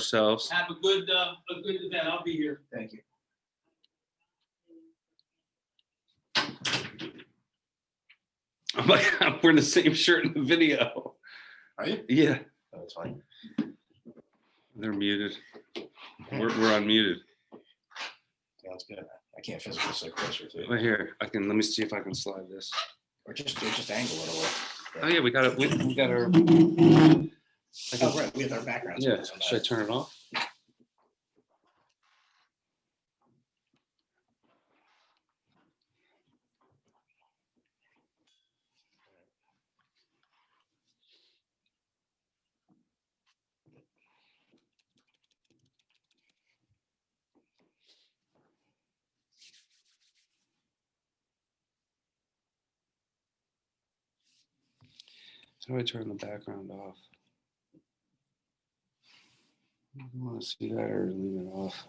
ourselves. Have a good event. I'll be here. Thank you. Oh my God, I'm wearing the same shirt in the video. Are you? Yeah, Oh, that's fine. they're muted. We're unmuted. Sounds good. I can't physically sit closer to Right you. here, let me see if I can slide this. Or just angle it a little. Oh yeah, we got it. We got our. Oh, right, we have our backgrounds. Yeah, should I turn it off? How do I turn the background off? You want to see that or leave it off?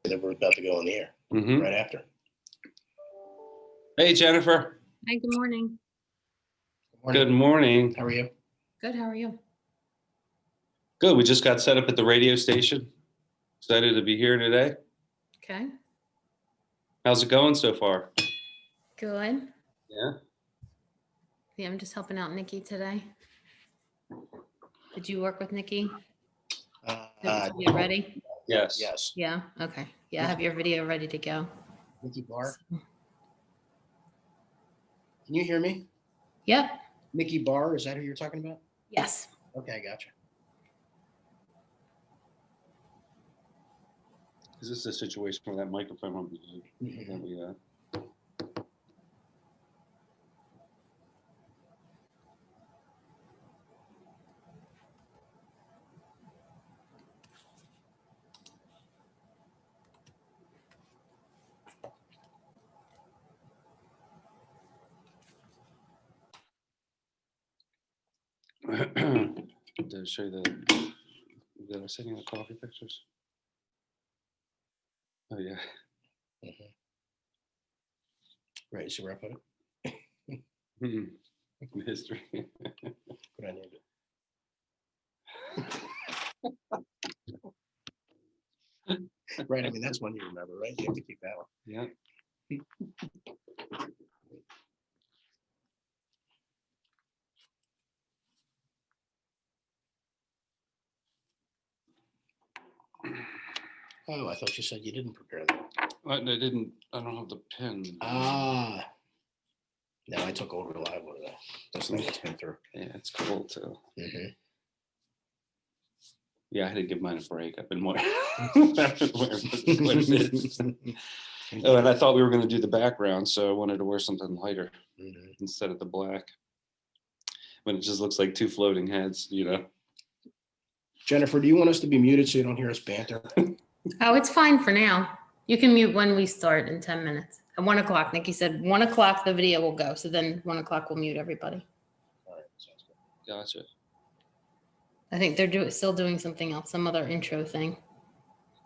That we're about to go on the air Mm-hmm. right after. Hey, Jennifer. Hi, good morning. Good morning. How are you? Good, how are you? Good. We just got set up at the radio station. Excited to be here today. Okay, How's it going so far? good. Yeah. Yeah, I'm just helping out Nikki today. Did you work with Nikki? Did you get ready? Yes. Yes. Yeah, okay. Yeah, I have your video ready to go. Nikki Barr. Can you hear me? Yep, Nikki Barr, is that who you're talking about? yes. Okay, gotcha. Is this a situation where that microphone will be Mhm. that we, to show you did I send you the coffee pictures? Oh yeah. Right, see where I put it? History. What I named it. Right, I mean, that's one you remember, right? You have to keep that one. Yeah. Oh, I thought you said you didn't prepare that. I don't have the pen. Ah. No, I took old reliable to that. This thing that's been through. Yeah, it's cool too. Mm-hmm. Yeah, I had to give mine a break. I've been more. I've been wearing quite a bit. Oh, and I thought we were going to do the background, so I wanted to wear something lighter instead of the black. When it just looks like two floating heads, you know. Jennifer, do you want us to be muted so you don't hear us banter? Oh, it's fine for now. You can mute when we start in 10 minutes. At 1 o'clock, Nikki said 1 o'clock the video will go. So then 1 o'clock we'll mute everybody. All right, sounds good. Gotcha. I think they're still doing something else, some other intro thing.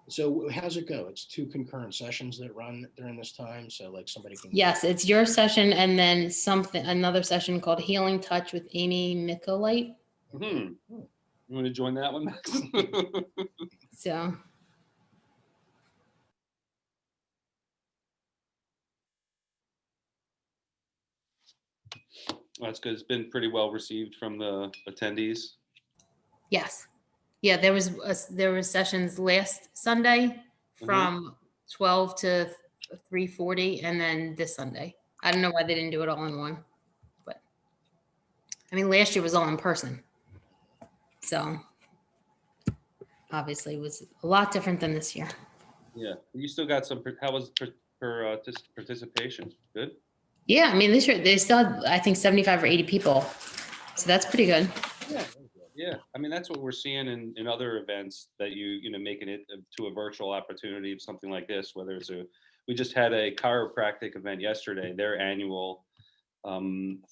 So how's it go? It's two concurrent sessions that run during this time. So like somebody can. Yes, it's your session and then another session called Healing Touch with Amy Micolite. You want to join that one, Max? So That's good. It's been pretty well received from the attendees. yes. Yeah, there was sessions last Sunday from 12 to 3:40 and then this Sunday. I don't know why they didn't do it all in one. I mean, last year was all in person. So obviously it was a lot different than this year. Yeah, you still got some. How was participation? Good. Yeah, I mean, this year they still had, I think, 75 or 80 people. So that's pretty good. Yeah, yeah. I mean, that's what we're seeing in other events that making it to a virtual opportunity of something like this. Whether it's we just had a chiropractic event yesterday, their annual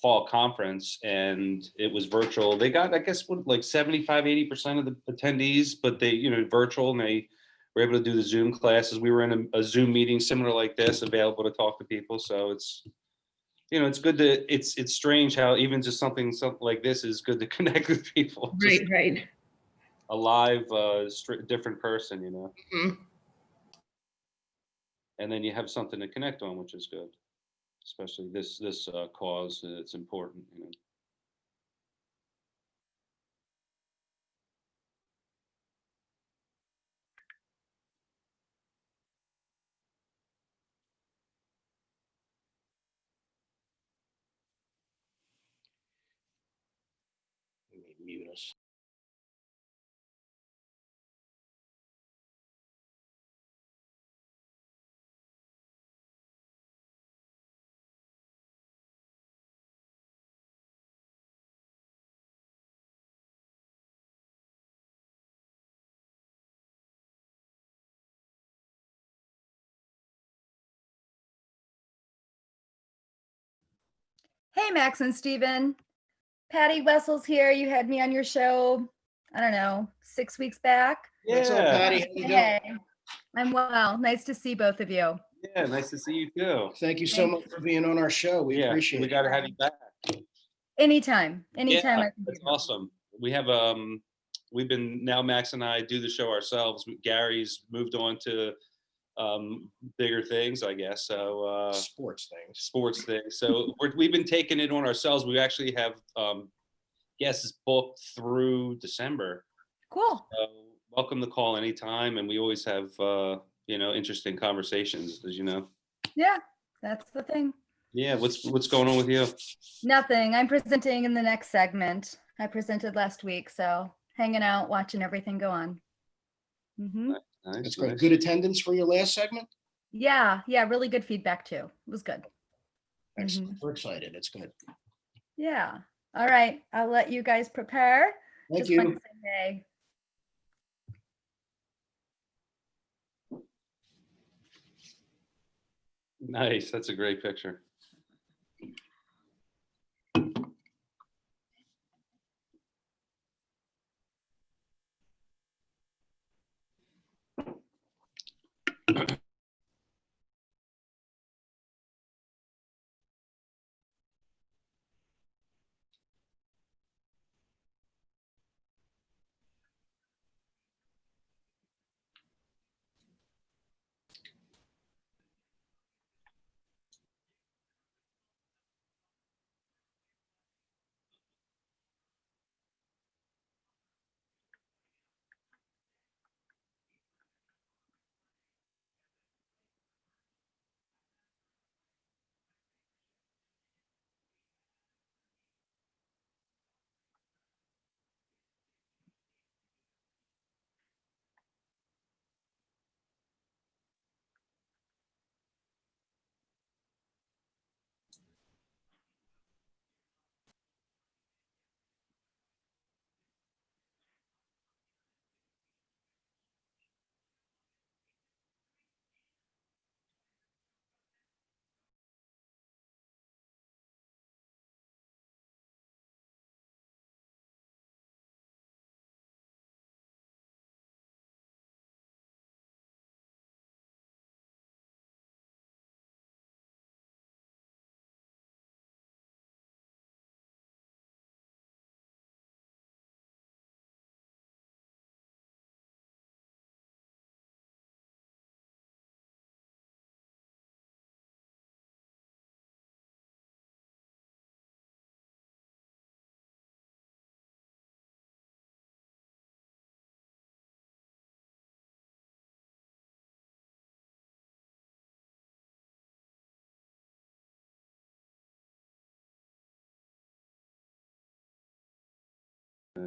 fall conference, and it was virtual. They got, I guess, like 75-80% of the attendees, but they, virtual, and they were able to do the Zoom classes. We were in a Zoom meeting similar like this, available to talk to people. So it's good to, it's strange how even just something like this is good to connect with people. Just Right. a live, different person, Mhm. and then you have something to connect on, which is good, especially this cause. It's important. Let me mute us. Hey, Max and Steven. Patty Wessels here. You had me on your show, I don't know, 6 weeks back. What's up, Yeah, Patty? How you doing? Hey, I'm well. Nice to see both of you. yeah. Nice to see you too. Thank you so much for being on our show. We Yeah, appreciate we it. got to have you back. Anytime I Yeah, can be that's here. awesome. We have we've been, now Max and I do the show ourselves. Gary's moved on to bigger things, I guess. So Sports things. sports things. So we've been taking it on ourselves. We actually have guests booked through December. Cool. So welcome to call anytime, and we always have interesting conversations, as you know. Yeah, that's the thing. Yeah, what's going on with you? Nothing. I'm presenting in the next segment. I presented last week, so hanging out, watching everything go on. Nice, That's great. nice. Good attendance for your last segment? Yeah, really good feedback too. It was good. Excellent. We're excited. It's good. Yeah. All right. I'll let you guys prepare. Thank Just wanted you. to say hey. Nice. That's a great picture.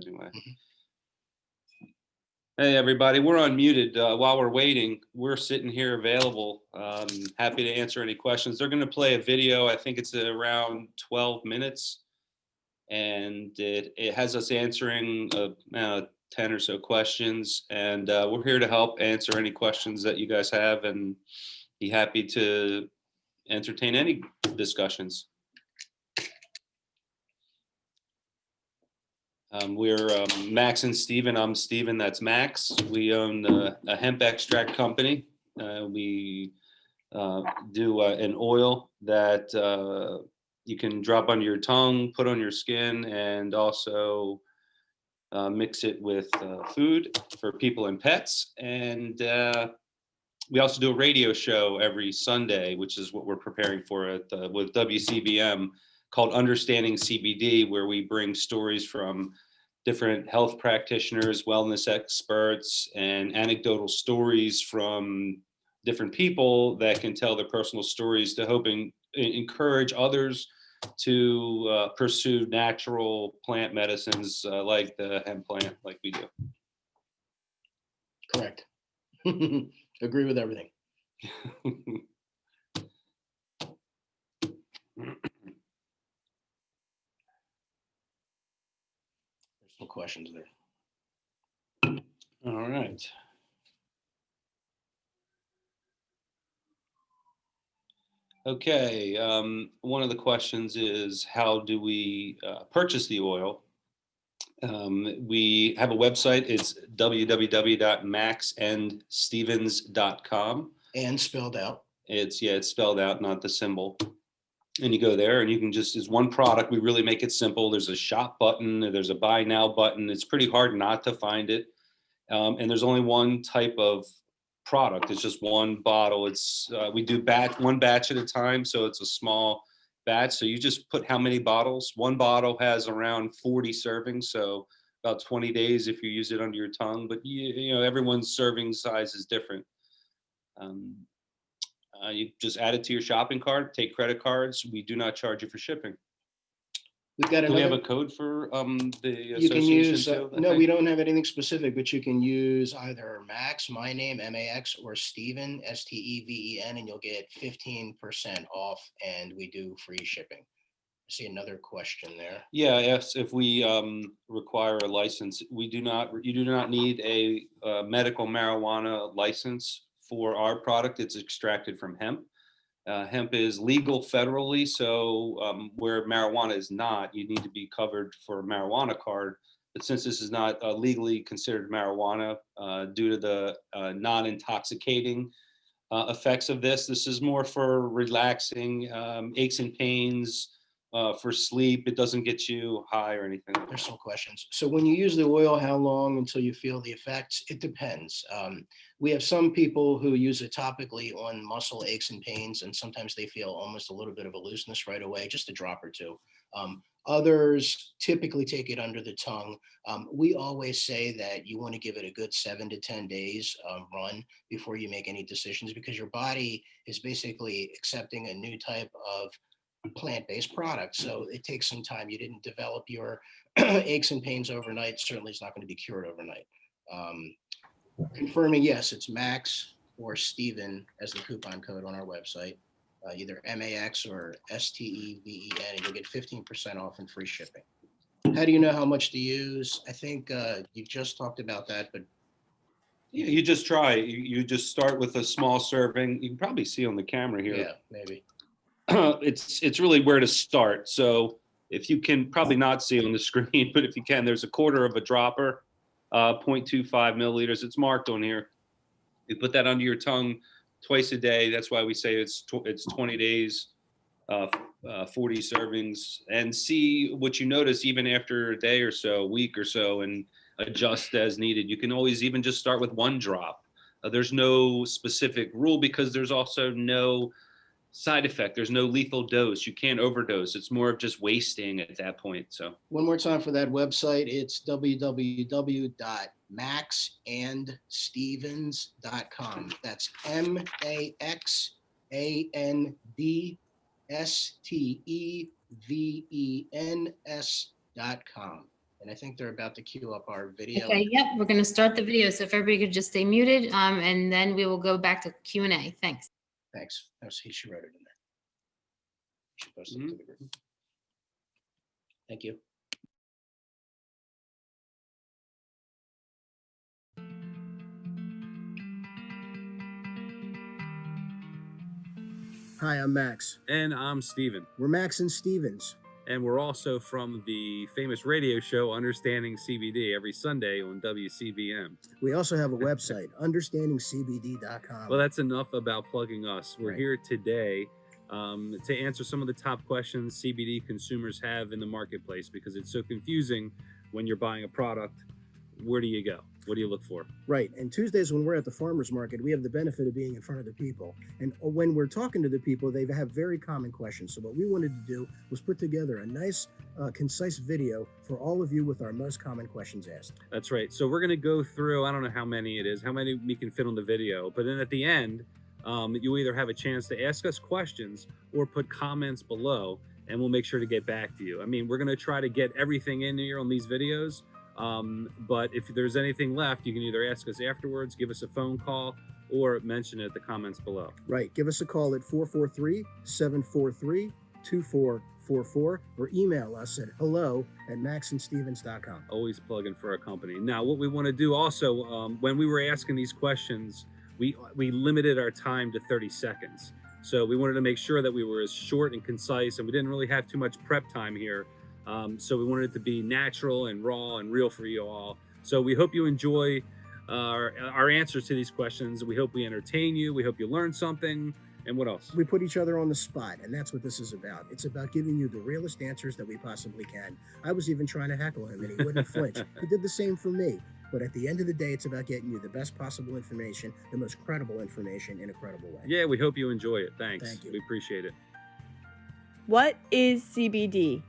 anyway. Mhm. Hey, everybody, we're unmuted. While we're waiting, we're sitting here available. Happy to answer any questions. They're going to play a video. I think it's around 12 minutes. And it has us answering 10 or so questions. And we're here to help answer any questions that you guys have and be happy to entertain any discussions. We're Max and Steven. I'm Steven, that's Max. We own a hemp extract company. We do an oil that you can drop under your tongue, put on your skin, and also mix it with food for people and pets. And we also do a radio show every Sunday, which is what we're preparing for with WCBM, called Understanding CBD, where we bring stories from different health practitioners, wellness experts, and anecdotal stories from different people that can tell their personal stories to hope and encourage others to pursue natural plant medicines like the hemp plant, like we do. Correct. Agree with everything. There's some questions there. All right. Okay. One of the questions is, how do we purchase the oil? We have a website. It's www.maxandstevens.com. And spelled out. It's spelled out, not the symbol. And you go there and you can just, it's one product. We really make it simple. There's a shop button. There's a buy now button. It's pretty hard not to find it. And there's only one type of product. It's just one bottle. It's we do one batch at a time, so it's a small batch. So you just put how many bottles. One bottle has around 40 servings, so about 20 days if you use it under your tongue. But you know, everyone's serving size is different. You just add it to your shopping cart. Take credit cards. We do not charge you for shipping. We've got Do we have another. a code for the You can association use, too? no, we don't have anything specific, but you can use either Max, my name, MAX, or Steven, STEVEN, and you'll get 15% off, and we do free shipping. I see another question there. Yeah, yes, if we require a license, you do not need a medical marijuana license for our product. It's extracted from hemp. Hemp is legal federally, so where marijuana is not, you need to be covered for a marijuana card. But since this is not legally considered marijuana due to the non-intoxicating effects of this is more for relaxing, aches and pains, for sleep. It doesn't get you high or anything. There's some questions. So when you use the oil, how long until you feel the effects? It depends. We have some people who use it topically on muscle aches and pains, and sometimes they feel almost a little bit of a looseness right away, just a drop or two. Others typically take it under the tongue. We always say that you want to give it a good 7 to 10 days run before you make any decisions, because your body is basically accepting a new type of plant-based product. So it takes some time. You didn't develop your aches and pains overnight. Certainly it's not going to be cured overnight. Confirming, yes, it's Max or Steven as the coupon code on our website, either MAX or STEVEN, and you'll get 15% off and free shipping. How do you know how much to use? I think you just talked about that, but Yeah, you just try. You just start with a small serving. You can probably see on the camera here. yeah, maybe. It's really where to start. So if you can, probably not see on the screen, but if you can, there's a quarter of a dropper, 0.25 milliliters. It's marked on here. You put that under your tongue twice a day. That's why we say it's 20 days, 40 servings, and see what you notice even after a day or so, a week or so, and adjust as needed. You can always even just start with one drop. There's no specific rule because there's also no side effect. There's no lethal dose. You can't overdose. It's more of just wasting at that point. So One more time for that website, it's www.maxandstevens.com. That's MAXANDSTEVENS.com. And I think they're about to queue up our video. Okay, yep, we're gonna start the video, so if everybody could just stay muted, and then we will go back to Q&A. Thanks. Thanks. She wrote it in there. She posted it to the group. Thank you. Hi, I'm Max. And I'm Steven. We're Max and Stevens. And we're also from the famous radio show Understanding CBD every Sunday on WCBM. We also have a website, understandingcbd.com. Well, that's enough about plugging us. We're Right. here today to answer some of the top questions CBD consumers have in the marketplace, because it's so confusing when you're buying a product. Where do you go? What do you look for? Right. And Tuesdays when we're at the farmer's market, we have the benefit of being in front of the people. And when we're talking to the people, they have very common questions. So what we wanted to do was put together a nice, concise video for all of you with our most common questions asked. That's right. So we're going to go through, I don't know how many it is, how many we can fit on the video. But then at the end, you either have a chance to ask us questions or put comments below, and we'll make sure to get back to you. I mean, we're going to try to get everything in here on these videos. But if there's anything left, you can either ask us afterwards, give us a phone call, or mention it at the comments below. Right. Give us a call at 443-743-2444 or email us at hello@maxandstevens.com. Always plugging for our company. Now, what we want to do also, when we were asking these questions, we limited our time to 30 seconds. So we wanted to make sure that we were as short and concise, and we didn't really have too much prep time here. So we wanted it to be natural and raw and real for you all. So we hope you enjoy our answers to these questions. We hope we entertain you. We hope you learn something. And what else? We put each other on the spot, and that's what this is about. It's about giving you the realest answers that we possibly can. I was even trying to heckle him, and he wouldn't flinch. He did the same for me. But at the end of the day, it's about getting you the best possible information, the most credible information in a credible way. Yeah, we hope you enjoy it. Thanks. Thank you. We appreciate it. What is CBD?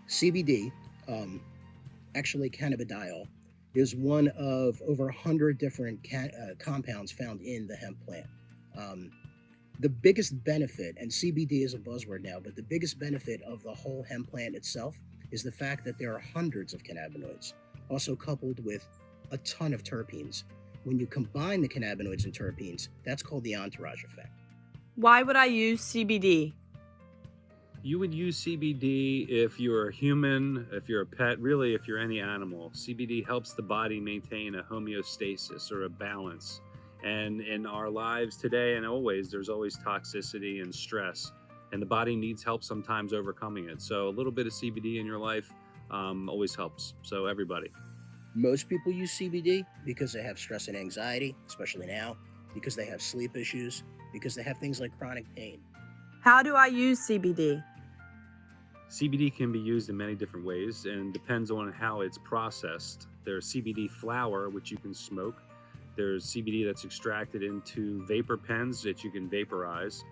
CBD, actually cannabidiol, is one of over 100 different compounds found in the hemp plant. The biggest benefit, and CBD is a buzzword now, but the biggest benefit of the whole hemp plant itself is the fact that there are hundreds of cannabinoids, also coupled with a ton of terpenes. When you combine the cannabinoids and terpenes, that's called the entourage effect. Why would I use CBD? You would use CBD if you're a human, if you're a pet, really if you're any animal. CBD helps the body maintain a homeostasis or a balance. And in our lives today and always, there's always toxicity and stress. And the body needs help sometimes overcoming it. So a little bit of CBD in your life always helps. So everybody. Most people use CBD because they have stress and anxiety, especially now, because they have sleep issues, because they have things like chronic pain. How do I use CBD? CBD can be used in many different ways and depends on how it's processed. There's CBD flower, which you can smoke. There's CBD that's extracted into vapor pens that you can vaporize.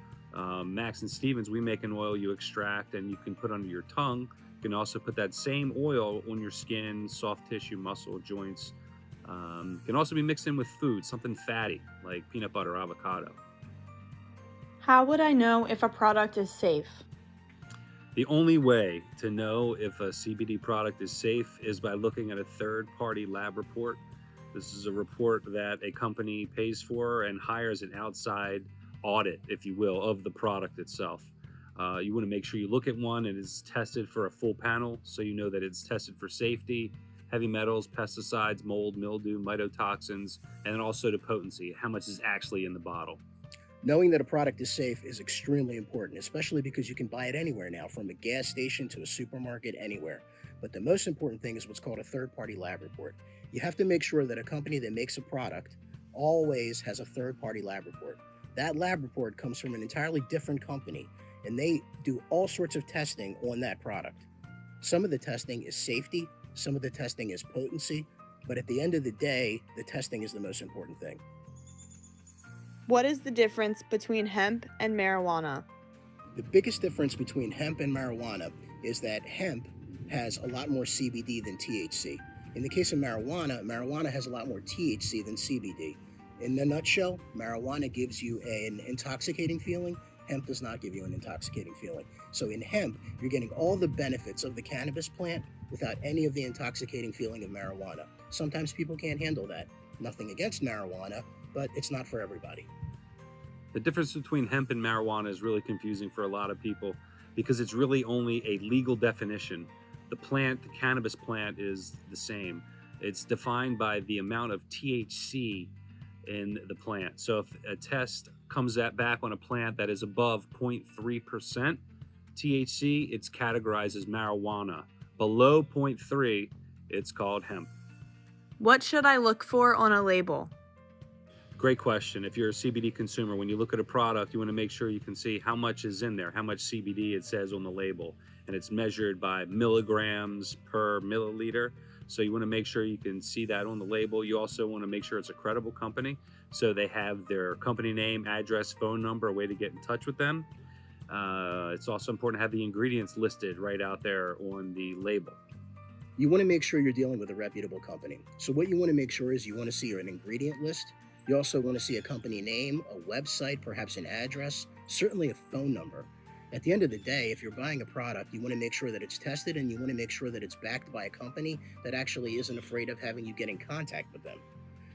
Max and Stevens, we make an oil you extract and you can put under your tongue. You can also put that same oil on your skin, soft tissue, muscle, joints. Can also be mixed in with food, something fatty like peanut butter, avocado. How would I know if a product is safe? The only way to know if a CBD product is safe is by looking at a third-party lab report. This is a report that a company pays for and hires an outside audit, if you will, of the product itself. You want to make sure you look at one and it's tested for a full panel, so you know that it's tested for safety, heavy metals, pesticides, mold, mildew, mycotoxins, and then also the potency, how much is actually in the bottle. Knowing that a product is safe is extremely important, especially because you can buy it anywhere now, from a gas station to a supermarket, anywhere. But the most important thing is what's called a third-party lab report. You have to make sure that a company that makes a product always has a third-party lab report. That lab report comes from an entirely different company, and they do all sorts of testing on that product. Some of the testing is safety, some of the testing is potency, but at the end of the day, the testing is the most important thing. What is the difference between hemp and marijuana? The biggest difference between hemp and marijuana is that hemp has a lot more CBD than THC. In the case of marijuana, marijuana has a lot more THC than CBD. In a nutshell, marijuana gives you an intoxicating feeling. Hemp does not give you an intoxicating feeling. So in hemp, you're getting all the benefits of the cannabis plant without any of the intoxicating feeling of marijuana. Sometimes people can't handle that. Nothing against marijuana, but it's not for everybody. The difference between hemp and marijuana is really confusing for a lot of people because it's really only a legal definition. The plant, the cannabis plant, is the same. It's defined by the amount of THC in the plant. So if a test comes back on a plant that is above 0.3% THC, it's categorized as marijuana. Below 0.3, it's called hemp. What should I look for on a label? Great question. If you're a CBD consumer, when you look at a product, you want to make sure you can see how much is in there, how much CBD it says on the label. And it's measured by milligrams per milliliter. So you want to make sure you can see that on the label. You also want to make sure it's a credible company. So they have their company name, address, phone number, a way to get in touch with them. It's also important to have the ingredients listed right out there on the label. You want to make sure you're dealing with a reputable company. So what you want to make sure is you want to see an ingredient list. You also want to see a company name, a website, perhaps an address, certainly a phone number. At the end of the day, if you're buying a product, you want to make sure that it's tested and you want to make sure that it's backed by a company that actually isn't afraid of having you get in contact with them.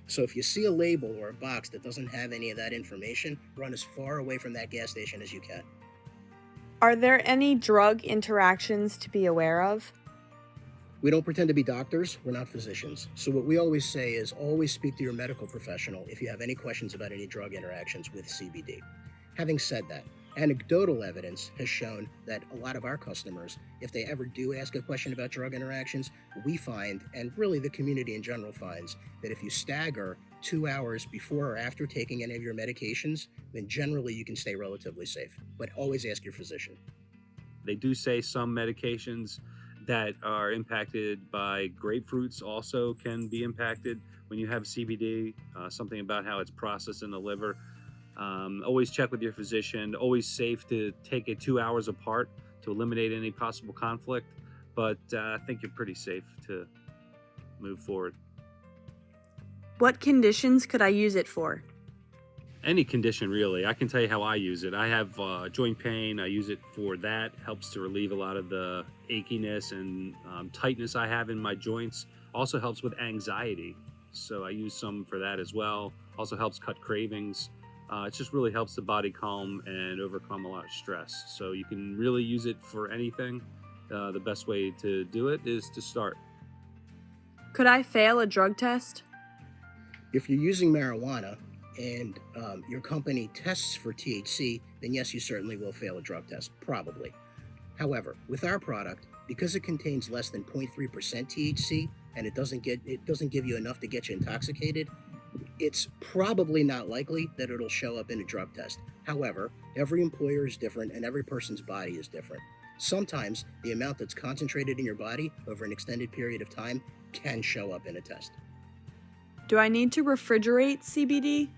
So if you see a label or a box that doesn't have any of that information, run as far away from that gas station as you can. Are there any drug interactions to be aware of? We don't pretend to be doctors, we're not physicians. So what we always say is always speak to your medical professional if you have any questions about any drug interactions with CBD. Having said that, anecdotal evidence has shown that a lot of our customers, if they ever do ask a question about drug interactions, we find, and really the community in general finds, that if you stagger 2 hours before or after taking any of your medications, then generally you can stay relatively safe. But always ask your physician. They do say some medications that are impacted by grapefruits also can be impacted when you have CBD, something about how it's processed in the liver. Always check with your physician. Always safe to take it 2 hours apart to eliminate any possible conflict, but I think you're pretty safe to move forward. What conditions could I use it for? Any condition, really. I can tell you how I use it. I have joint pain. I use it for that. Helps to relieve a lot of the achiness and tightness I have in my joints. Also helps with anxiety. So I use some for that as well. Also helps cut cravings. It just really helps the body calm and overcome a lot of stress. So you can really use it for anything. The best way to do it is to start. Could I fail a drug test? If you're using marijuana and your company tests for THC, then yes, you certainly will fail a drug test, probably. However, with our product, because it contains less than 0.3% THC and it doesn't give you enough to get you intoxicated, it's probably not likely that it'll show up in a drug test. However, every employer is different and every person's body is different. Sometimes the amount that's concentrated in your body over an extended period of time can show up in a test. Do I need to refrigerate CBD?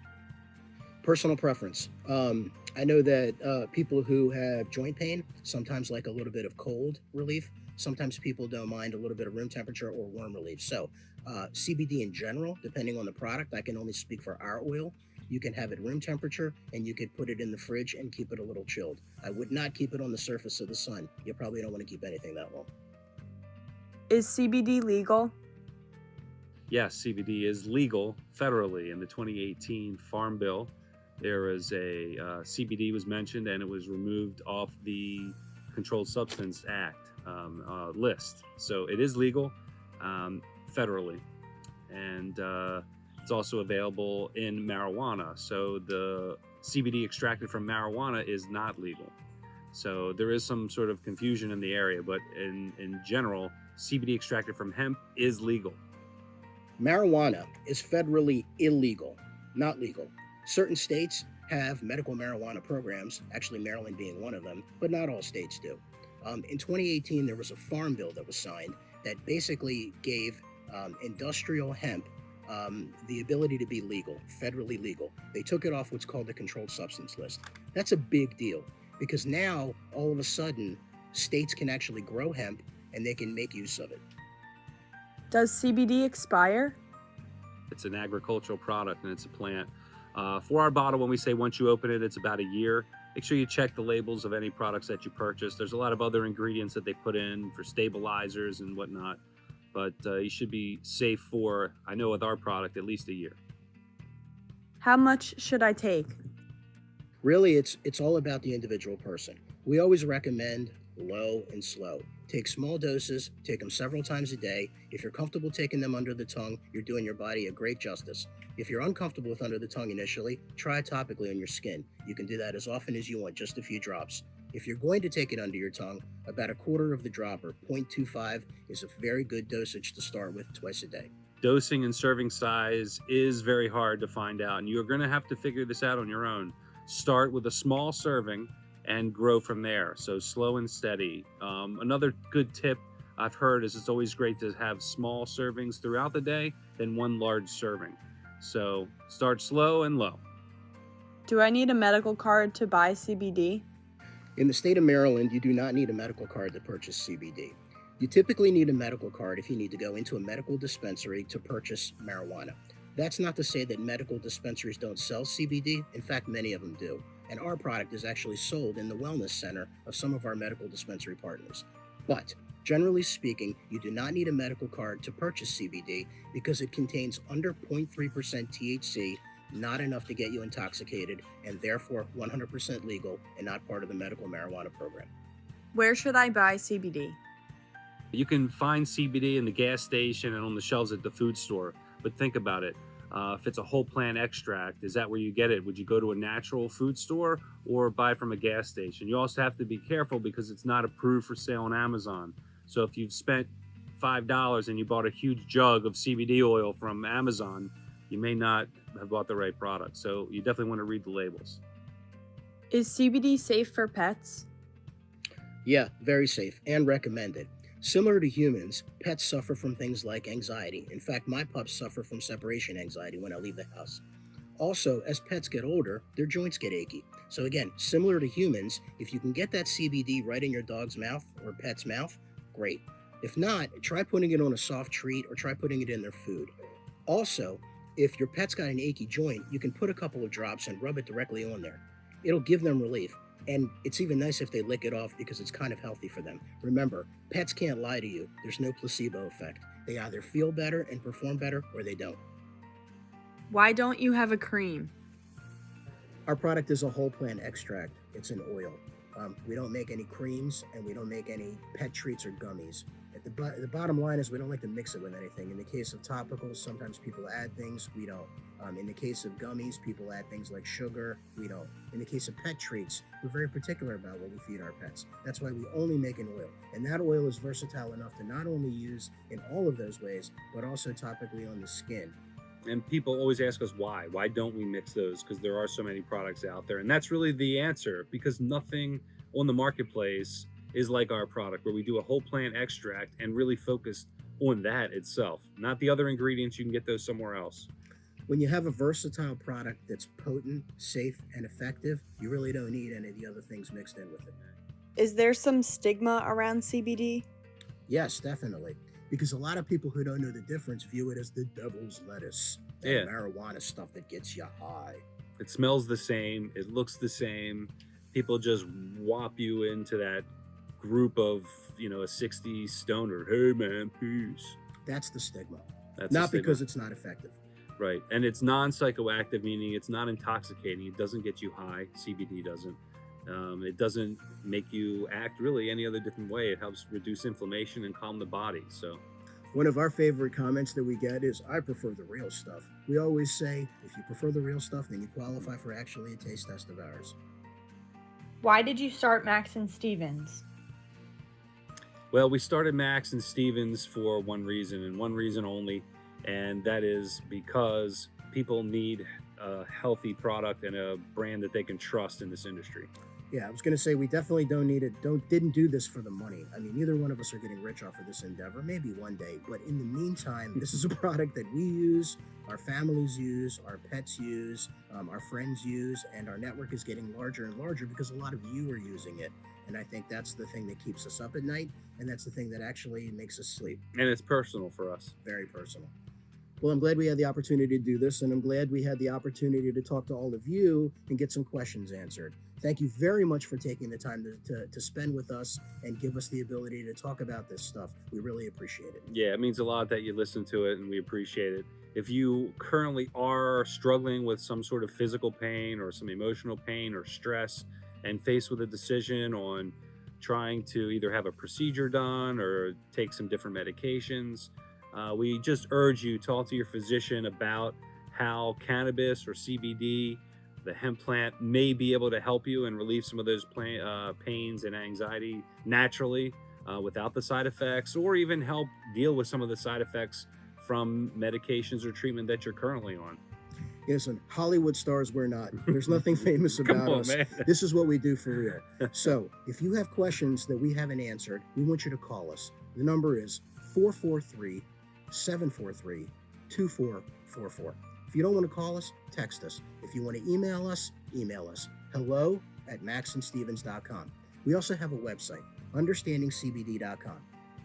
Personal preference. I know that people who have joint pain sometimes like a little bit of cold relief. Sometimes people don't mind a little bit of room temperature or warm relief. So CBD in general, depending on the product, I can only speak for our oil. You can have it room temperature and you could put it in the fridge and keep it a little chilled. I would not keep it on the surface of the sun. You probably don't want to keep anything that long. Is CBD legal? Yes, CBD is legal federally in the 2018 Farm Bill. There was a CBD was mentioned and it was removed off the Controlled Substance Act list. So it is legal federally, and it's also available in marijuana. So the CBD extracted from marijuana is not legal. So there is some sort of confusion in the area, but in general, CBD extracted from hemp is legal. Marijuana is federally illegal, not legal. Certain states have medical marijuana programs, actually Maryland being one of them, but not all states do. In 2018, there was a farm bill that was signed that basically gave industrial hemp the ability to be legal, federally legal. They took it off what's called the controlled substance list. That's a big deal because now, all of a sudden, states can actually grow hemp and they can make use of it. Does CBD expire? It's an agricultural product and it's a plant. For our bottle, when we say once you open it, it's about a year. make sure you check the labels of any products that you purchase. There's a lot of other ingredients that they put in for stabilizers and whatnot, but you should be safe for, I know with our product, at least a year. How much should I take? Really, it's all about the individual person. We always recommend low and slow. Take small doses, take them several times a day. If you're comfortable taking them under the tongue, you're doing your body a great justice. If you're uncomfortable with under the tongue initially, try it topically on your skin. You can do that as often as you want, just a few drops. If you're going to take it under your tongue, about a quarter of the drop, or 0.25, is a very good dosage to start with twice a day. Dosing and serving size is very hard to find out, and you're going to have to figure this out on your own. Start with a small serving and grow from there. So slow and steady. Another good tip I've heard is it's always great to have small servings throughout the day than one large serving. So start slow and low. Do I need a medical card to buy CBD? In the state of Maryland, you do not need a medical card to purchase CBD. You typically need a medical card if you need to go into a medical dispensary to purchase marijuana. That's not to say that medical dispensaries don't sell CBD. In fact, many of them do. And our product is actually sold in the wellness center of some of our medical dispensary partners. But generally speaking, you do not need a medical card to purchase CBD because it contains under 0.3% THC, not enough to get you intoxicated, and therefore 100% legal and not part of the medical marijuana program. Where should I buy CBD? You can find CBD in the gas station and on the shelves at the food store, but think about it. If it's a whole plant extract, is that where you get it? Would you go to a natural food store or buy from a gas station? You also have to be careful because it's not approved for sale on Amazon. So if you've spent $5 and you bought a huge jug of CBD oil from Amazon, you may not have bought the right product. So you definitely want to read the labels. Is CBD safe for pets? Yeah, very safe and recommended. Similar to humans, pets suffer from things like anxiety. In fact, my pups suffer from separation anxiety when I leave the house. Also, as pets get older, their joints get achy. So again, similar to humans, if you can get that CBD right in your dog's mouth or pet's mouth, great. If not, try putting it on a soft treat or try putting it in their food. Also, if your pet's got an achy joint, you can put a couple of drops and rub it directly on there. It'll give them relief. And it's even nice if they lick it off because it's kind of healthy for them. Remember, pets can't lie to you. There's no placebo effect. They either feel better and perform better or they don't. Why don't you have a cream? Our product is a whole plant extract. It's an oil. We don't make any creams and we don't make any pet treats or gummies. The bottom line is we don't like to mix it with anything. In the case of topicals, sometimes people add things, we don't. In the case of gummies, people add things like sugar, we don't. In the case of pet treats, we're very particular about what we feed our pets. That's why we only make an oil. And that oil is versatile enough to not only use in all of those ways, but also topically on the skin. And people always ask us why. Why don't we mix those? Because there are so many products out there. And that's really the answer, because nothing on the marketplace is like our product, where we do a whole plant extract and really focused on that itself, not the other ingredients. You can get those somewhere else. When you have a versatile product that's potent, safe, and effective, you really don't need any of the other things mixed in with it. Is there some stigma around CBD? Yes, definitely. Because a lot of people who don't know the difference view it as the devil's lettuce, that Yeah. marijuana stuff that gets you high. It smells the same. It looks the same. People just whop you into that group of, a 60 stoner. Hey man, peace. That's the stigma. That's Not the stigma. because it's not effective. Right. And it's non-psychoactive, meaning it's not intoxicating. It doesn't get you high. CBD doesn't. It doesn't make you act really any other different way. It helps reduce inflammation and calm the body. So One of our favorite comments that we get is, I prefer the real stuff. We always say, if you prefer the real stuff, then you qualify for actually a taste test of ours. Why did you start Max and Stevens? well, we started Max and Stevens for one reason and one reason only, and that is because people need a healthy product and a brand that they can trust in this industry. Yeah, I was going to say we definitely don't need it. Didn't do this for the money. I mean, neither one of us are getting rich off of this endeavor. Maybe one day, but in the meantime, this is a product that we use, our families use, our pets use, our friends use, and our network is getting larger and larger because a lot of you are using it. And I think that's the thing that keeps us up at night, and that's the thing that actually makes us sleep. And it's personal for us. Very personal. Well, I'm glad we had the opportunity to do this, and I'm glad we had the opportunity to talk to all of you and get some questions answered. Thank you very much for taking the time to spend with us and give us the ability to talk about this stuff. We really appreciate it. Yeah, it means a lot that you listen to it, and we appreciate it. If you currently are struggling with some sort of physical pain or some emotional pain or stress and faced with a decision on trying to either have a procedure done or take some different medications, we just urge you talk to your physician about how cannabis or CBD, the hemp plant, may be able to help you and relieve some of those pains and anxiety naturally without the side effects, or even help deal with some of the side effects from medications or treatment that you're currently on. Listen, Hollywood stars, we're not. There's nothing famous Come about on, us. man. This is what we do for real. So if you have questions that we haven't answered, we want you to call us. The number is 443-743-2444. If you don't want to call us, text us. If you want to email us, email us. hello@maxandstevens.com. We also have a website, understandingcbd.com.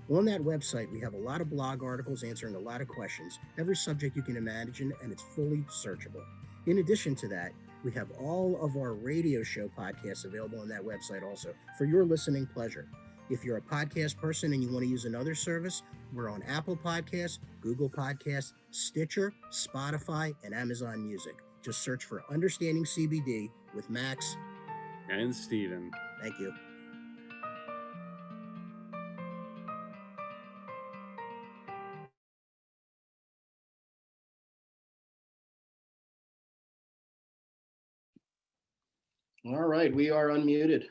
On that website, we have a lot of blog articles answering a lot of questions, every subject you can imagine, and it's fully searchable. In addition to that, we have all of our radio show podcasts available on that website also for your listening pleasure. If you're a podcast person and you want to use another service, we're on Apple Podcasts, Google Podcasts, Stitcher, Spotify, and Amazon Music. Just search for Understanding CBD with Max And Steven. Thank you. All right, we are unmuted.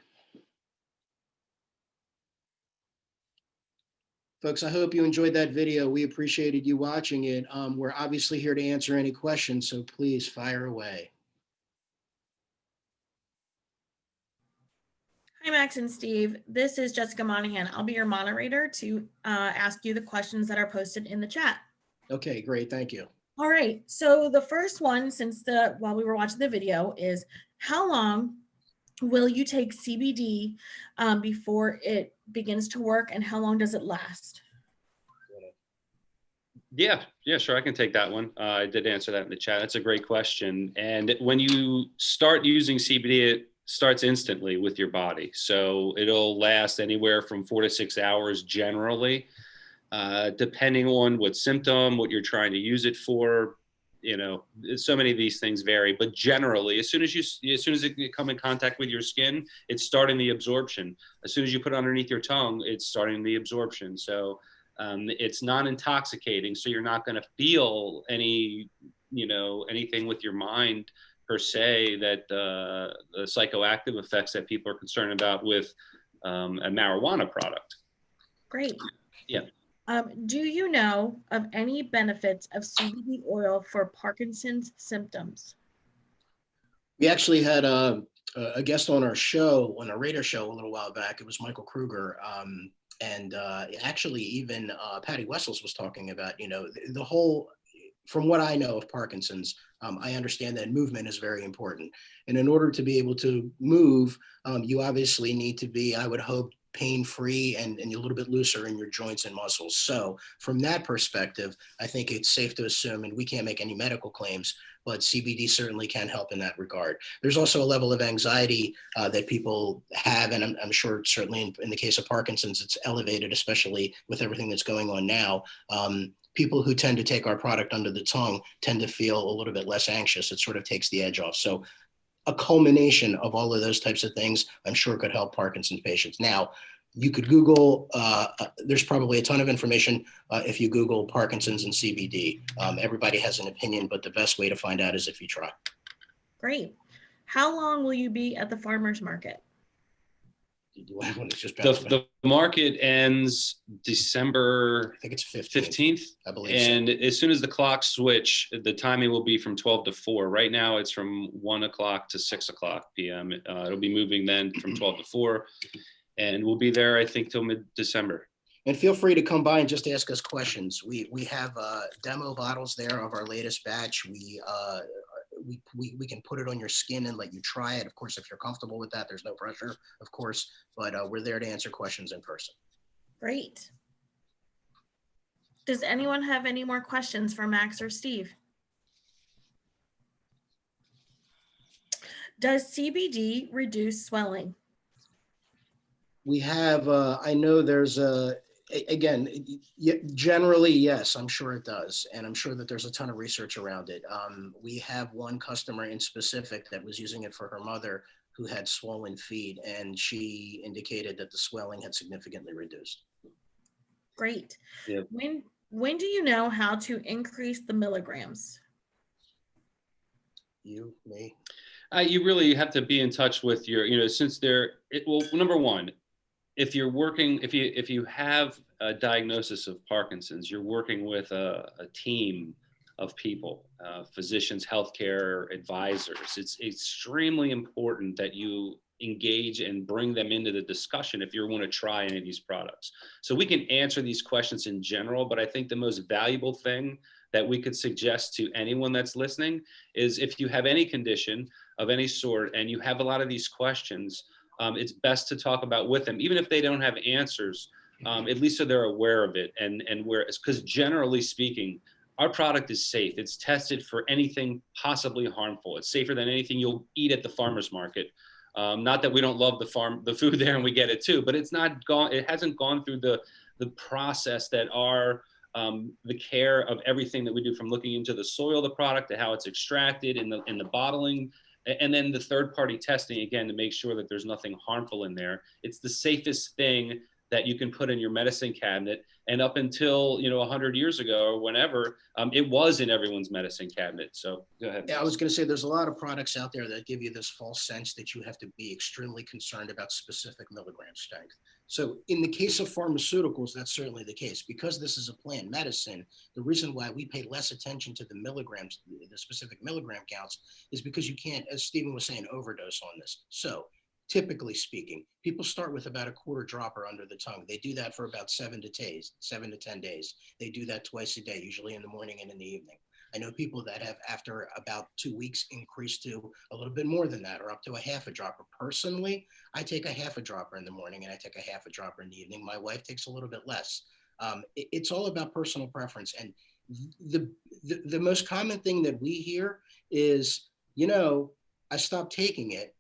Folks, I hope you enjoyed that video. We appreciated you watching it. We're obviously here to answer any questions, so please fire away. Hi, Max and Steve. This is Jessica Monahan. I'll be your moderator to ask you the questions that are posted in the chat. Okay, great. Thank you. All right. So the first one, while we were watching the video, is how long will you take CBD before it begins to work, and how long does it last? Yeah, sure. I can take that one. I did answer that in the chat. That's a great question. And when you start using CBD, it starts instantly with your body. So it'll last anywhere from 4 to 6 hours generally, depending on what symptom, what you're trying to use it for. You know, so many of these things vary, but generally, as soon as it come in contact with your skin, it's starting the absorption. As soon as you put it underneath your tongue, it's starting the absorption. So it's non-intoxicating, so you're not going to feel anything with your mind per se, that the psychoactive effects that people are concerned about with a marijuana product. Great. Yeah. Do you know of any benefits of CBD oil for Parkinson's symptoms? We actually had a guest on our show, on a radio show a little while back. It was Michael Kruger. And actually even Patty Wessels was talking about, the whole, from what I know of Parkinson's, I understand that movement is very important. And in order to be able to move, you obviously need to be, I would hope, pain-free and a little bit looser in your joints and muscles. So from that perspective, I think it's safe to assume, and we can't make any medical claims, but CBD certainly can help in that regard. There's also a level of anxiety that people have, and I'm sure certainly in the case of Parkinson's, it's elevated, especially with everything that's going on now. People who tend to take our product under the tongue tend to feel a little bit less anxious. It sort of takes the edge off. So a culmination of all of those types of things, I'm sure could help Parkinson's patients. Now, you could Google, there's probably a ton of information if you Google Parkinson's and CBD. Everybody has an opinion, but the best way to find out is if you try. Great. How long will you be at the farmer's market? The market ends December, I think it's 15th. I believe and so. As soon as the clocks switch, the timing will be from 12 to 4. Right now it's from 1 o'clock to 6 o'clock p.m. It'll be moving then from 12 to 4, and we'll be there, I think, till mid-December. And feel free to come by and just ask us questions. We have demo bottles there of our latest batch. We can put it on your skin and let you try it. Of course, if you're comfortable with that, there's no pressure, of course, but we're there to answer questions in person. Great. Does anyone have any more questions for Max or Steve? Does CBD reduce swelling? We have, I know there's again, generally, yes, I'm sure it does. And I'm sure that there's a ton of research around it. We have one customer in specific that was using it for her mother who had swollen feet, and she indicated that the swelling had significantly reduced. Great. Yeah. When do you know how to increase the milligrams? You, me? You really have to be in touch with your, since well, number one, if you're working, if you have a diagnosis of Parkinson's, you're working with a team of people, physicians, healthcare advisors. It's extremely important that you engage and bring them into the discussion if you want to try any of these products. So we can answer these questions in general, but I think the most valuable thing that we could suggest to anyone that's listening is if you have any condition of any sort and you have a lot of these questions, it's best to talk about with them, even if they don't have answers, at least so they're aware of it. And where, because generally speaking, our product is safe. It's tested for anything possibly harmful. It's safer than anything you'll eat at the farmer's market. Not that we don't love the food there and we get it too, but it's not gone. It hasn't gone through the process that the care of everything that we do, from looking into the soil, the product, to how it's extracted in the bottling, and then the third-party testing, again, to make sure that there's nothing harmful in there. It's the safest thing that you can put in your medicine cabinet. And up until 100 years ago or whenever, it was in everyone's medicine cabinet. So go ahead. Yeah, I was going to say there's a lot of products out there that give you this false sense that you have to be extremely concerned about specific milligram strength. So in the case of pharmaceuticals, that's certainly the case. Because this is a plant medicine, the reason why we pay less attention to the milligrams, the specific milligram counts, is because you can't, as Stephen was saying, overdose on this. So typically speaking, people start with about a quarter dropper under the tongue. They do that for about 7 to 10 days. They do that twice a day, usually in the morning and in the evening. I know people that have, after about 2 weeks, increased to a little bit more than that, or up to a half a dropper. Personally, I take a half a dropper in the morning and I take a half a dropper in the evening. My wife takes a little bit less. It's all about personal preference. And the most common thing that we hear is, I stopped taking it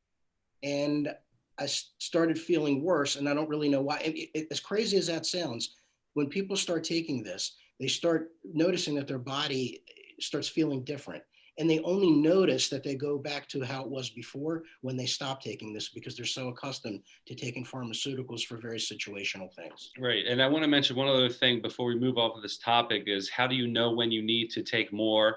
and I started feeling worse, and I don't really know why. As crazy as that sounds, when people start taking this, they start noticing that their body starts feeling different. And they only notice that they go back to how it was before when they stop taking this, because they're so accustomed to taking pharmaceuticals for very situational things. Right. And I want to mention one other thing before we move off of this topic is, how do you know when you need to take more?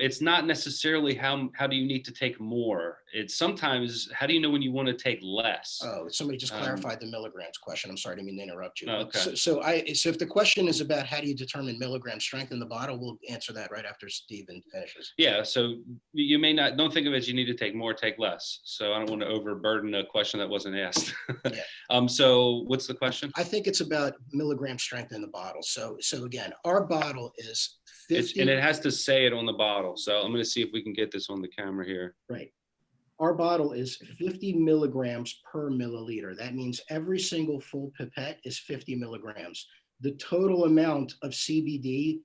It's not necessarily how do you need to take more. It's sometimes, how do you know when you want to take less? Oh, somebody just clarified the milligrams question. I'm sorry, I didn't mean to interrupt you. Okay. So if the question is about how do you determine milligram strength in the bottle, we'll answer that right after Stephen finishes. Yeah. So you don't think of it as you need to take more, take less. So I don't want to overburden a question that wasn't asked. Yeah. So what's the question? I think it's about milligram strength in the bottle. So again, our bottle is 50. And it has to say it on the bottle. So I'm going to see if we can get this on the camera here. Right. Our bottle is 50 milligrams per milliliter. That means every single full pipette is 50 milligrams. The total amount of CBD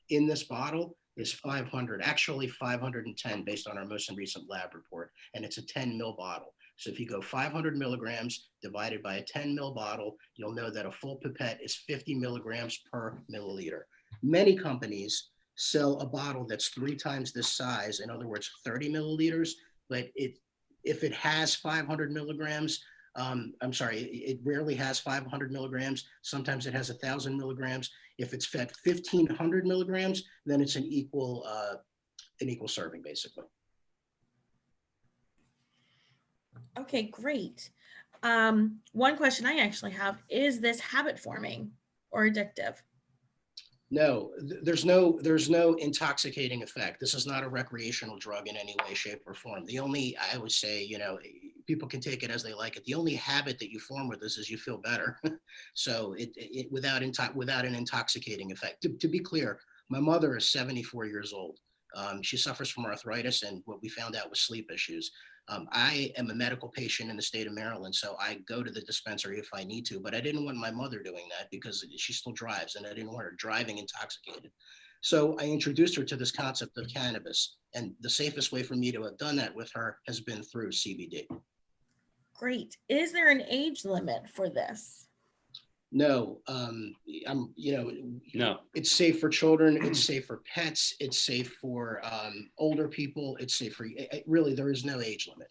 in this bottle is 500, actually 510 based on our most recent lab report. And it's a 10 ml bottle. So if you go 500 milligrams divided by a 10 ml bottle, you'll know that a full pipette is 50 milligrams per milliliter. Many companies sell a bottle that's 3 times this size, in other words, 30 milliliters, but if it has 500 milligrams, it rarely has 500 milligrams. Sometimes it has 1,000 milligrams. If it's fed 1,500 milligrams, then it's an equal serving, basically. Okay, great. One question I actually have, is this habit forming or addictive? No, there's no intoxicating effect. This is not a recreational drug in any way, shape, or form. The only, I would say, people can take it as they like it. The only habit that you form with this is you feel better. So it without an intoxicating effect. To be clear, my mother is 74 years old. She suffers from arthritis and what we found out was sleep issues. I am a medical patient in the state of Maryland, so I go to the dispensary if I need to, but I didn't want my mother doing that because she still drives and I didn't want her driving intoxicated. So I introduced her to this concept of cannabis, and the safest way for me to have done that with her has been through CBD. Great. Is there an age limit for this? No, No. it's safe for children, it's safe for pets, it's safe for older people, it's safe for, really, there is no age limit.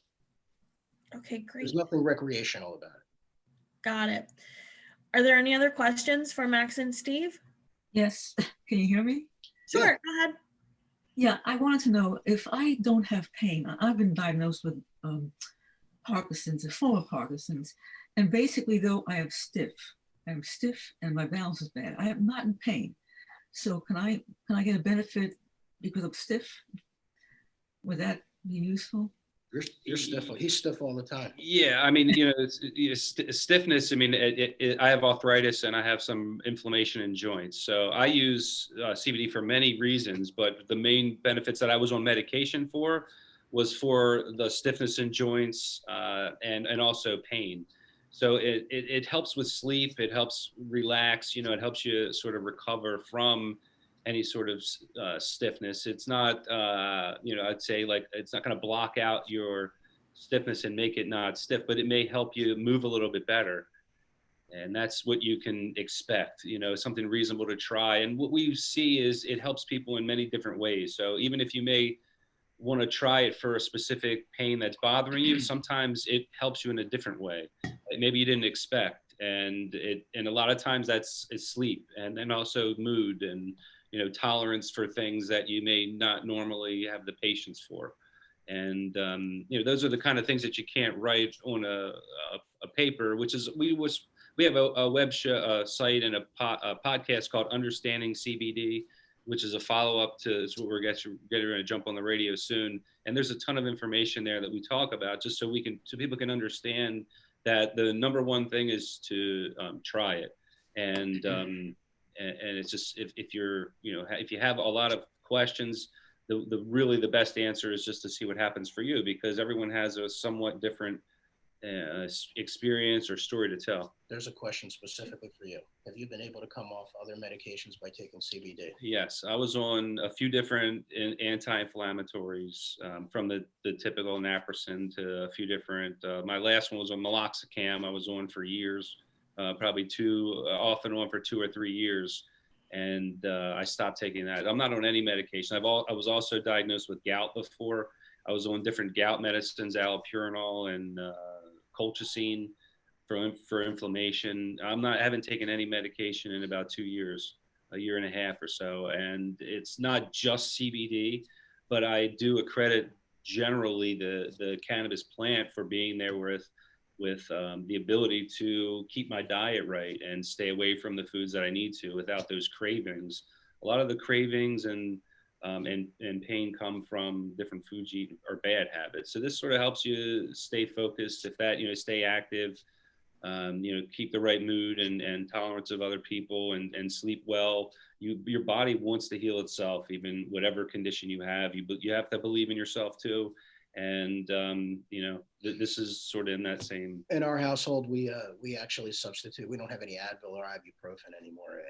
Okay, great. There's nothing recreational about it. Got it. Are there any other questions for Max and Steve? Yes, can you hear me? Sure, Yeah. go ahead. Yeah, I wanted to know if I don't have pain. I've been diagnosed with Parkinson's, a form of Parkinson's, and basically though I am stiff and my balance is bad. I am not in pain. So can I get a benefit because I'm stiff? Would that be useful? You're stiff. He's stiff all the time. Yeah, I mean, stiffness. I mean, I have arthritis and I have some inflammation in joints. So I use CBD for many reasons, but the main benefits that I was on medication for was for the stiffness in joints and also pain. So it helps with sleep. It helps relax. It helps you sort of recover from any sort of stiffness. It's not, I'd say like it's not going to block out your stiffness and make it not stiff, but it may help you move a little bit better. And that's what you can expect, something reasonable to try. And what we see is it helps people in many different ways. So even if you may want to try it for a specific pain that's bothering you, sometimes it helps you in a different way that maybe you didn't expect. And a lot of times it's sleep and then also mood and tolerance for things that you may not normally have the patience for. And those are the kind of things that you can't write on a paper, which is we have a web site and a podcast called Understanding CBD, which is a follow-up to what we're getting to jump on the radio soon. And there's a ton of information there that we talk about just so people can understand that the number one thing is to try it. And it's just, if you have a lot of questions, the best answer is just to see what happens for you, because everyone has a somewhat different experience or story to tell. There's a question specifically for you. Have you been able to come off other medications by taking CBD? Yes, I was on a few different anti-inflammatories, from the typical naproxen to a few different. My last one was on meloxicam. I was on for years, probably off and on for 2 or 3 years. And I stopped taking that. I'm not on any medication. I was also diagnosed with gout before. I was on different gout medicines, allopurinol and colchicine for inflammation. I haven't taken any medication in about 2 years, a year and a half or so. And it's not just CBD, but I do accredit generally the cannabis plant for being there with the ability to keep my diet right and stay away from the foods that I need to without those cravings. A lot of the cravings and pain come from different foods you eat or bad habits. So this sort of helps you stay focused, stay active, keep the right mood and tolerance of other people and sleep well. Your body wants to heal itself, even whatever condition you have. You have to believe in yourself too. And this is sort of in that same. In our household, we actually substitute. We don't have any Advil or ibuprofen anymore.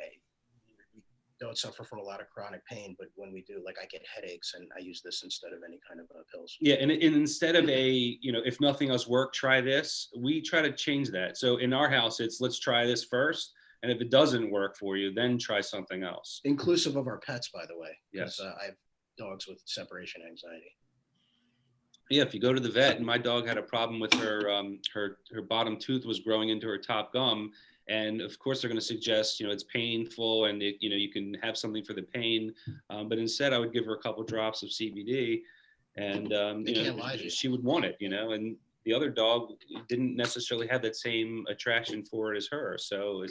We don't suffer from a lot of chronic pain, but when we do, like I get headaches, and I use this instead of any kind of pills. Yeah, and instead of if nothing else worked, try this. We try to change that. So in our house, it's let's try this first, and if it doesn't work for you, then try something else. Inclusive of our pets, by the way. Yes. I have dogs with separation anxiety. Yeah, if you go to the vet, and my dog had a problem with her bottom tooth was growing into her top gum, and of course they're going to suggest it's painful and you can have something for the pain, but instead I would give her a couple drops of CBD, and she would want it, and the other dog didn't necessarily have that same attraction for it as her, so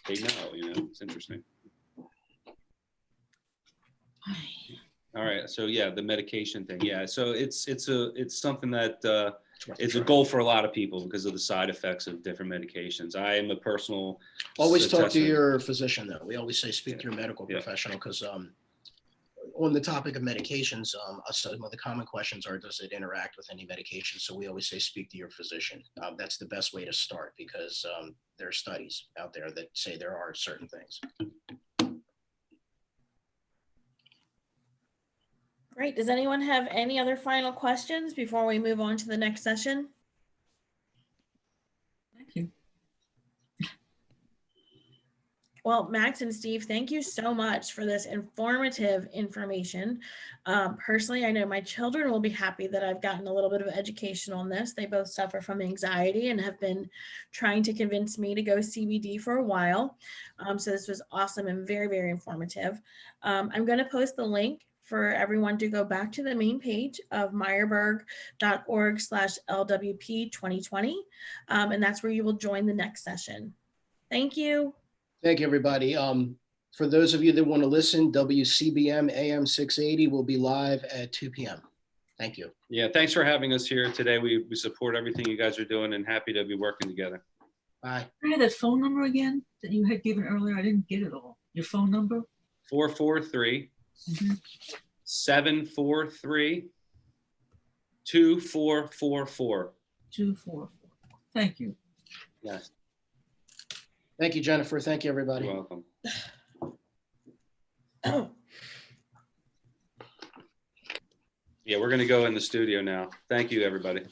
they know, it's interesting. All right. So yeah, the medication thing. Yeah. So it's something that it's a goal for a lot of people because of the side effects of different medications. I am a personal. Always talk to your physician though. We always say speak to your medical professional because on the topic of medications, some of the common questions are, does it interact with any medication? So we always say, speak to your physician. That's the best way to start, because there are studies out there that say there are certain things. Great. Does anyone have any other final questions before we move on to the next session? Thank you. Well, Max and Steve, thank you so much for this informative information. Personally, I know my children will be happy that I've gotten a little bit of education on this. They both suffer from anxiety and have been trying to convince me to go CBD for a while. So this was awesome and very, very informative. I'm going to post the link for everyone to go back to the main page of meyerburg.org/LWP 2020. And that's where you will join the next session. Thank you. Thank you, everybody. For those of you that want to listen, WCBM AM 680 will be live at 2 p.m. Thank you. Yeah, thanks for having us here today. We support everything you guys are doing and happy to be working together. Bye. I had that phone number again that you had given earlier. I didn't get it all. Your phone number? 443 Mhm. 743 2444. 244. Thank you. Yes, Thank you, Jennifer. Thank you, everybody. you're welcome. Yeah, we're going to go in the studio now. Thank you, everybody.